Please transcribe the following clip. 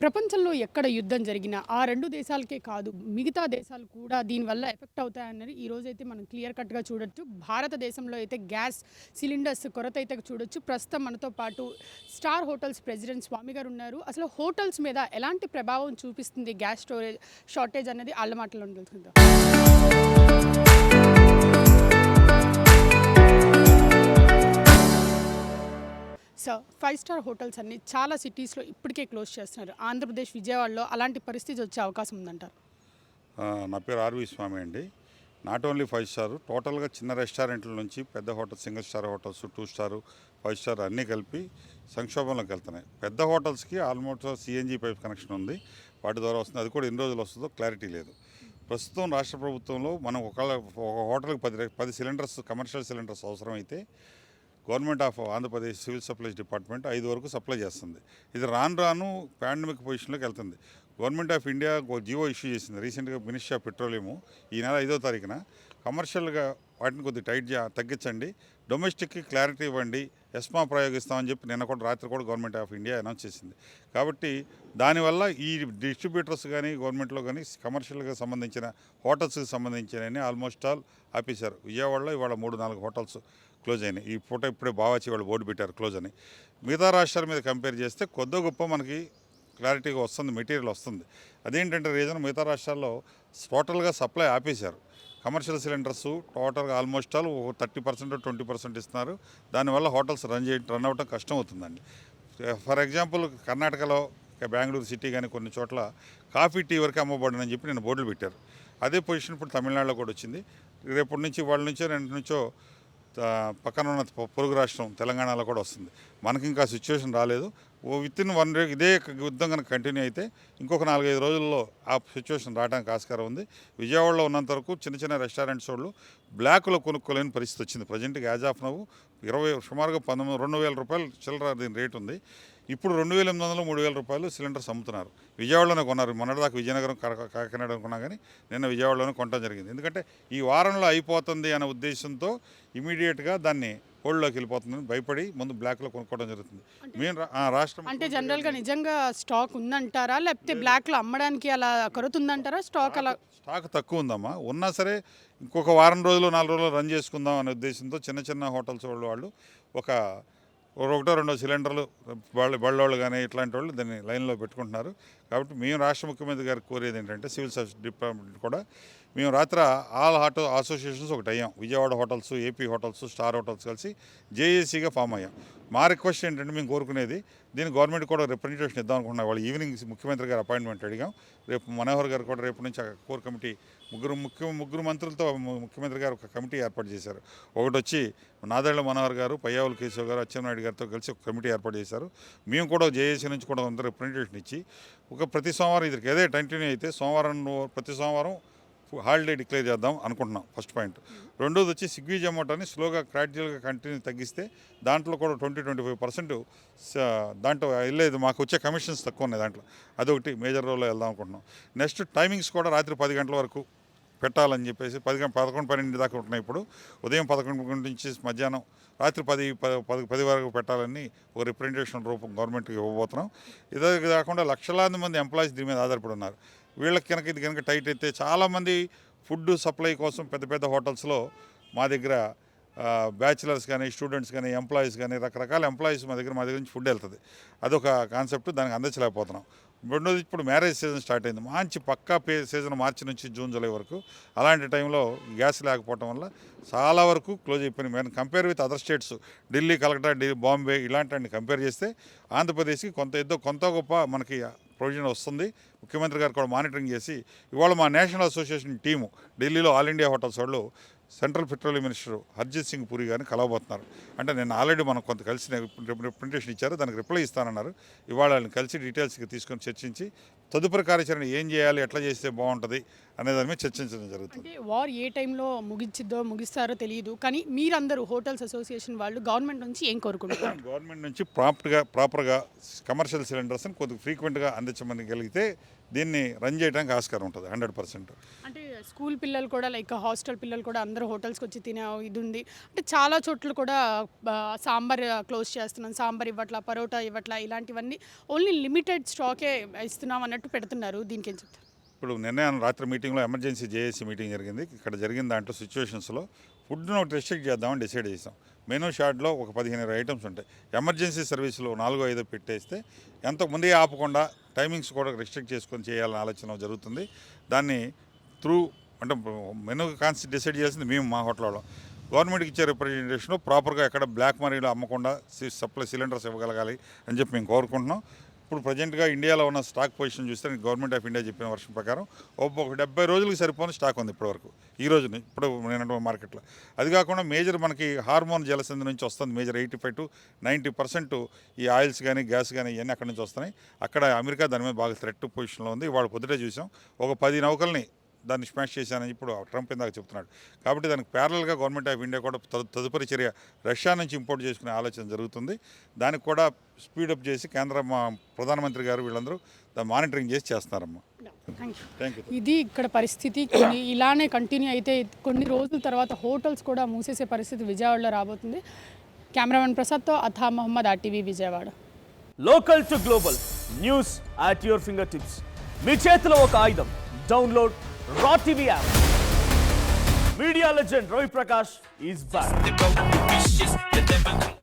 ప్రపంచంలో ఎక్కడ యుద్ధం జరిగినా ఆ 2 దేశాలకే కాదు, మిగతా దేశాలు కూడా దీనివల్ల ఎఫెక్ట్ అవుతాయన్నది ఈరోజైతే మనం క్లియర్ కట్‌గా చూడొచ్చు. భారతదేశంలో అయితే గ్యాస్ సిలిండర్స్ కొరత అయితే చూడొచ్చు. ప్రస్తుతం మనతో పాటు స్టార్ హోటల్స్ ప్రెసిడెంట్ స్వామి గారు ఉన్నారు. అసలు హోటల్స్ మీద ఎలాంటి ప్రభావం చూపిస్తుంది గ్యాస్ షార్టేజ్ అన్నది ఆళ్ళ మాటల్లోనే తెలుసుకుందాం. సో 5 స్టార్ హోటల్స్ అన్నీ చాలా సిటీస్‌లో ఇప్పటికే క్లోజ్ చేస్తున్నారు. ఆంధ్రప్రదేశ్ విజయవాడలో అలాంటి పరిస్థితి వచ్చే అవకాశం ఉందంటారా? నా పేరు ఆర్వి స్వామి అండి. నాట్ ఓన్లీ 5 స్టార్ టోటల్గా చిన్న రెస్టారెంట్ల నుంచి పెద్ద hotel, single star hotels, 2 star, 5 star అన్నీ కలిపి సంక్షోభంలోకి వెళ్తున్నాయి. పెద్ద హోటల్స్కి ఆల్మోస్ట్ సిఎన్జి పైప్ కనెక్షన్ ఉంది. వాటి ద్వారా వస్తుంది. అది కూడా ఎన్ని రోజులు వస్తుందో క్లారిటీ లేదు. ప్రస్తుతం రాష్ట్ర ప్రభుత్వంలో మనం ఒక హోటల్కి 10 సిలిండర్స్, కమర్షియల్ సిలిండర్స్ అవసరమైతే government of Andhra Pradesh civil supplies department 5 వరకు సప్లై చేస్తుంది. ఇది రాను పాండమిక్ పొజిషన్లోకి వెళ్తుంది. Government of India GO issue చేసింది రీసెంట్గా. మినిస్ట్రీ ఆఫ్ పెట్రోలియము ఈ నెల 5వ తారీఖున కమర్షియల్గా వాటిని కొద్దిగా తగ్గించండి, డొమెస్టిక్కి క్లారిటీ ఇవ్వండి, ఎస్మా ప్రయోగిస్తామని చెప్పి నిన్న కూడా రాత్రి కూడా గవర్నమెంట్ ఆఫ్ ఇండియా అనౌన్స్ చేసింది. కాబట్టి దానివల్ల ఈ డిస్ట్రిబ్యూటర్స్ కానీ గవర్నమెంట్లో కానీ కమర్షియల్గా సంబంధించిన హోటల్స్కి సంబంధించిన ఆల్మోస్ట్ ఆల్ ఆపేశారు. విజయవాడలో ఇవాళ 3-4 హోటల్స్ క్లోజ్ అయినాయి. ఈ పూట ఇప్పుడే బావాచి వాళ్ళు బోర్డు పెట్టారు క్లోజ్ అని. మిగతా రాష్ట్రాల మీద కంపేర్ చేస్తే కొద్ది గొప్ప మనకి క్లారిటీగా వస్తుంది, మెటీరియల్ వస్తుంది. అదేంటంటే రీజన్, మిగతా రాష్ట్రాల్లో టోటల్గా సప్లై ఆపేశారు. కమర్షియల్ సిలిండర్స్ టోటల్గా ఆల్మోస్ట్ ఆల్ 30% 20% ఇస్తున్నారు. దానివల్ల హోటల్స్ రన్ అవ్వడం కష్టం అవుతుందండి. ఫర్ ఎగ్జాంపుల్ కర్ణాటకలో బెంగళూరు సిటీ కానీ కొన్ని చోట్ల కాఫీ, టీ వరకు అమ్మబడినని చెప్పి నేను బోర్డులు పెట్టారు. అదే పొజిషన్ ఇప్పుడు తమిళనాడులో కూడా వచ్చింది. రేపటి నుంచి వాళ్ళ నుంచో 2 నుంచో పక్కన ఉన్న పొరుగు రాష్ట్రం తెలంగాణలో కూడా వస్తుంది. మనకి ఇంకా సిచ్యువేషన్ రాలేదు. వితిన్ 1 వీక్ ఇదే యుద్ధం కనుక కంటిన్యూ అయితే ఇంకొక 4-5 రోజుల్లో ఆ సిచ్యువేషన్ రావడానికి ఆస్కారం ఉంది. విజయవాడలో ఉన్నంత వరకు చిన్న చిన్న రెస్టారెంట్స్ వాళ్ళు బ్లాక్లో కొనుక్కోలేని పరిస్థితి వచ్చింది. ప్రజెంట్గా యాజ్ ఆఫ్ నవ్వు సుమారుగా 2,000 రూపాయలు చిల్లర దీని రేట్ ఉంది. ఇప్పుడు 2,800 3,000 రూపాయలు సిలిండర్స్ అమ్ముతున్నారు. విజయవాడలోనే కొన్నారు. మొన్నటిదాకా విజయనగరం, కాకినాడ అనుకున్నా కానీ నిన్న విజయవాడలోనే కొనడం జరిగింది. ఎందుకంటే ఈ వారంలో అయిపోతుంది అనే ఉద్దేశంతో ఇమీడియట్గా దాన్ని హోల్డ్లోకి వెళ్ళిపోతుందని భయపడి ముందు బ్లాక్లో కొనుక్కోవడం జరుగుతుంది. మేము రాష్ట్రం అంటే జనరల్‌గా నిజంగా స్టాక్ ఉందంటారా? లేకపోతే బ్లాక్‌లో అమ్మడానికి అలా కొరత ఉందంటారా? స్టాక్ తక్కువ ఉందమ్మా. ఉన్నా సరే ఇంకొక వారం రోజులు 4 రోజులు రన్ చేసుకుందాం అనే ఉద్దేశంతో చిన్న చిన్న హోటల్స్ వాళ్ళు ఒక ఒకటో రెండో సిలిండర్లు బళ్ళోళ్ళు కానీ ఇట్లాంటి వాళ్ళు దాన్ని లైన్లో పెట్టుకుంటున్నారు. కాబట్టి మేము రాష్ట్ర ముఖ్యమంత్రి గారికి కోరేది ఏంటంటే సివిల్ సర్వీస్ డిపార్ట్మెంట్ కూడా మేము రాత్రి ఆల్ అసోసియేషన్స్ ఒకటి అయ్యాం. Vijayawada hotels, AP hotels, star hotels కలిసి జేఏసీగా ఫామ్ అయ్యాం. మా రిక్వెస్ట్ ఏంటంటే మేము కోరుకునేది దీన్ని గవర్నమెంట్ కూడా రిప్రజెంటేషన్ ఇద్దాం అనుకుంటున్నాం. వాళ్ళు ఈవినింగ్ ముఖ్యమంత్రి గారు అపాయింట్మెంట్ అడిగాం. రేపు మనోహర్ గారు కూడా రేపు నుంచి కోర్ కమిటీ ముగ్గురు మంత్రులతో ముఖ్యమంత్రి గారు ఒక కమిటీ ఏర్పాటు చేశారు. ఒకటి వచ్చి నాదెళ్ల మనోహర్ గారు, పయ్యావుల కేశవ్ గారు, అచ్చెన్నాయుడు గారితో కలిసి ఒక కమిటీ ఏర్పాటు చేశారు. మేము కూడా జేఏసీ నుంచి కూడా అందరూ రిప్రజెంటేషన్ ఇచ్చి ప్రతి సోమవారం ఇది ఏదే కంటిన్యూ అయితే ప్రతి సోమవారం హాలిడే డిక్లేర్ చేద్దాం అనుకుంటున్నాం. First point. రెండోది వచ్చి స్విగ్గీ జొమాటోని స్లోగా గ్రాడ్యువల్గా కంటిన్యూ తగ్గిస్తే దాంట్లో కూడా 20-25% దాంట్లో వెళ్ళేది. మాకు వచ్చే కమిషన్స్ తక్కువ ఉన్నాయి దాంట్లో. అదొకటి మేజర్ రోల్లో వెళ్దాం అనుకుంటున్నాం. నెక్స్ట్ టైమింగ్స్ కూడా రాత్రి 10 గంటల వరకు పెట్టాలని చెప్పేసి 11-12 దాకా ఉంటున్నాయి. ఇప్పుడు ఉదయం 11 నుంచి మధ్యాహ్నం రాత్రి 10 వరకు పెట్టాలని ఒక రిప్రజెంటేషన్ రూపం గవర్నమెంట్కి ఇవ్వబోతున్నాం. ఇదే కాకుండా లక్షలాది మంది ఎంప్లాయీస్ దీని మీద ఆధారపడి ఉన్నారు. వీళ్ళకి ఇది కనుక టైట్ అయితే చాలామంది ఫుడ్ సప్లై కోసం పెద్ద పెద్ద హోటల్స్లో మా దగ్గర బ్యాచిలర్స్ కానీ, స్టూడెంట్స్ కానీ, ఎంప్లాయీస్ కానీ రకరకాల ఎంప్లాయీస్ మా దగ్గర నుంచి ఫుడ్ వెళ్తుంది. అదొక కాన్సెప్ట్, దానికి అందించలేకపోతున్నాం. రెండోది ఇప్పుడు మ్యారేజ్ సీజన్ స్టార్ట్ అయింది. మంచి పక్కా సీజన్ మార్చి నుంచి జూన్ జూలై వరకు. అలాంటి టైంలో గ్యాస్ లేకపోవడం వల్ల చాలా వరకు క్లోజ్ అయిపోయినాయి. మేము compare with other states, Delhi, Calcutta, Bombay ఇలాంటివన్నీ కంపేర్ చేస్తే ఆంధ్రప్రదేశ్కి కొంత గొప్ప మనకి ప్రొవిజన్ వస్తుంది. ముఖ్యమంత్రి గారు కూడా మానిటరింగ్ చేసి ఇవాళ మా నేషనల్ అసోసియేషన్ టీము ఢిల్లీలో ఆల్ ఇండియా హోటల్స్ వాళ్ళు central petroleum minister Harjit Singh puri గారిని కలవబోతున్నారు. అంటే నేను ఆల్రెడీ మనం కొంత కలిసి రిప్రజెంటేషన్ ఇచ్చారు, దానికి రిప్లై ఇస్తానన్నారు. ఇవాళ వాళ్ళని కలిసి డీటెయిల్స్కి తీసుకొని చర్చించి తదుపరి కార్యాచరణ ఏం చేయాలి, ఎట్లా చేస్తే బాగుంటుంది అనే దాని మీద చర్చించడం జరుగుతుంది. అంటే వార్ ఏ టైంలో ముగిస్తారో తెలియదు, కానీ మీరందరూ హోటల్స్ అసోసియేషన్ వాళ్ళు గవర్నమెంట్ నుంచి ఏం కోరుకుంటున్నారు? గవర్నమెంట్ నుంచి ప్రాపర్గా కమర్షియల్ సిలిండర్స్ని కొద్దిగా ఫ్రీక్వెంట్గా అందించమని కలిగితే దీన్ని రన్ చేయడానికి ఆస్కారం ఉంటుంది 100%. అంటే స్కూల్ పిల్లలు కూడా లైక్ హాస్టల్ పిల్లలు కూడా అందరూ హోటల్స్కి వచ్చి తినే ఇది ఉంది. అంటే చాలా చోట్ల కూడా సాంబార్ క్లోజ్ చేస్తున్నాం, సాంబార్ ఇవ్వట్లా, పరోటా ఇవ్వట్లా, ఇలాంటివన్నీ ఓన్లీ లిమిటెడ్ స్టాకే ఇస్తున్నాం అన్నట్టు పెడుతున్నారు. దీనికి ఏం చెప్తారు? ఇప్పుడు నిన్న రాత్రి మీటింగ్లో ఎమర్జెన్సీ జేఏసీ మీటింగ్ జరిగింది. ఇక్కడ జరిగిన దాంట్లో సిచ్యువేషన్స్లో ఫుడ్ను ఒకటి రెస్ట్రిక్ట్ చేద్దామని డిసైడ్ చేసాం. మెనూ షార్ట్లో ఒక 15 ఐటమ్స్ ఉంటాయి. ఎమర్జెన్సీ సర్వీసులో 4-5 పెట్టేస్తే ఎంతో ముందే ఆపకుండా టైమింగ్స్ కూడా రెస్ట్రిక్ట్ చేసుకొని చేయాలనే ఆలోచన జరుగుతుంది. దాన్ని త్రూ అంటే మెనూ కాన్సెప్ట్ డిసైడ్ చేసింది మేము మా హోటల్లో. గవర్నమెంట్కి ఇచ్చే రిప్రజెంటేషన్ ప్రాపర్గా ఎక్కడ బ్లాక్ మనీలో అమ్మకుండా సప్లై సిలిండర్స్ ఇవ్వగలగాలి అని చెప్పి మేము కోరుకుంటున్నాం. ఇప్పుడు ప్రజెంట్గా ఇండియాలో ఉన్న స్టాక్ పొజిషన్ చూస్తే గవర్నమెంట్ ఆఫ్ ఇండియా చెప్పిన వర్షం ప్రకారం ఒక 70 రోజులకు సరిపోని స్టాక్ ఉంది ఇప్పటివరకు, ఈ రోజుని ఇప్పుడు నేను మార్కెట్లో. అది కాకుండా మేజర్ మనకి హార్మోన్ జలసంధి నుంచి వస్తుంది. మేజర్ 85 to 90% ఈ ఆయిల్స్ కానీ గ్యాస్ కానీ ఇవన్నీ అక్కడి నుంచి వస్తున్నాయి. అక్కడ అమెరికా దాని మీద బాగా థ్రెట్ పొజిషన్లో ఉంది. ఇవాళ పొద్దుటే చూసాం ఒక 10 నౌకల్ని దాన్ని స్మాష్ చేశానని ఇప్పుడు ట్రంప్ ఇందాక చెప్తున్నాడు. కాబట్టి దానికి ప్యారల్గా గవర్నమెంట్ ఆఫ్ ఇండియా కూడా తదుపరి చర్య రష్యా నుంచి ఇంపోర్ట్ చేసుకునే ఆలోచన జరుగుతుంది. దానికి కూడా స్పీడప్ చేసి కేంద్ర మా ప్రధానమంత్రి గారు వీళ్ళందరూ దాన్ని మానిటరింగ్ చేసి చేస్తున్నారమ్మా. Thank you. ఇది ఇక్కడ పరిస్థితి. ఇలానే కంటిన్యూ అయితే కొన్ని రోజుల తర్వాత హోటల్స్ కూడా మూసేసే పరిస్థితి విజయవాడలో రాబోతుంది. కెమెరామెన్ ప్రసాద్తో Atha Mohammad, RTV Vijayawada. Local to global news at your finger tips. మీ చేతిలో ఒక ఆయుధం. Download Raw TV app. Media legend Ravi Prakash is back.